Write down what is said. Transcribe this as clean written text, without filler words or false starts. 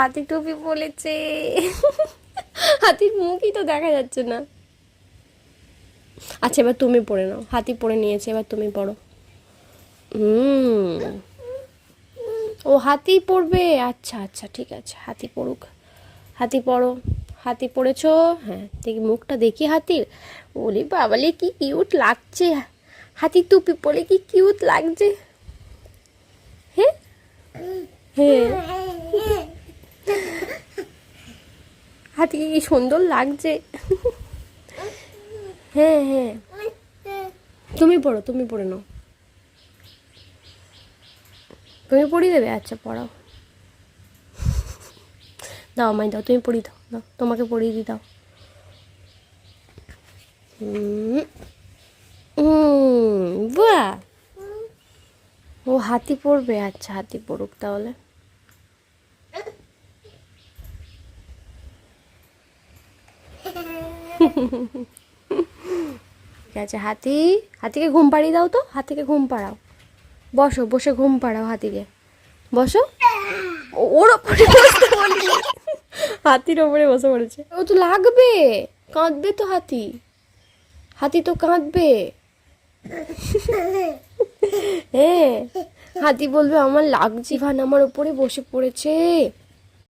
হাতি টুপি বলেছে। হাতির মুখই তো দেখা যাচ্ছে না। আচ্ছা এবার তুমি পড়ে নাও, হাতি পড়ে নিয়েছে, এবার তুমি পড়ো। ও হাতি পড়বে, আচ্ছা আচ্ছা ঠিক আছে, হাতি পড়ুক। হাতি পড়ো, হাতি পড়েছো? হ্যাঁ দেখি মুখটা দেখি হাতির। ওরে বাবালে কি কিউট লাগছে, হাতির টুপি পরে কি কিউট লাগছে। হ্যাঁ হ্যাঁ, হাতিকে কি সুন্দর লাগছে। হ্যাঁ হ্যাঁ, তুমি পড়ো, তুমি পড়ে নাও। তুমি পড়িয়ে দেবে, আচ্ছা পড়াও। দাও আমায় দাও, তুমি পড়িয়ে দাও, দাও তোমাকে পড়িয়ে দিই, দাও। বাহ, ও হাতি পড়বে, আচ্ছা হাতি পড়ুক তাহলে। ঠিক আছে হাতি, হাতিকে ঘুম পাড়িয়ে দাও তো, হাতিকে ঘুম পাড়াও। বসো, বসে ঘুম পাড়াও হাতিকে, বসো। ওর ওপরে বসতে বলিনি, হাতির ওপরে বসে পড়েছে। ও তো লাগবে, কাঁদবে তো হাতি, হাতি তো কাঁদবে। হ্যাঁ, হাতি বলবে আমার লাগছে, ভান আমার ওপরে বসে পড়েছে।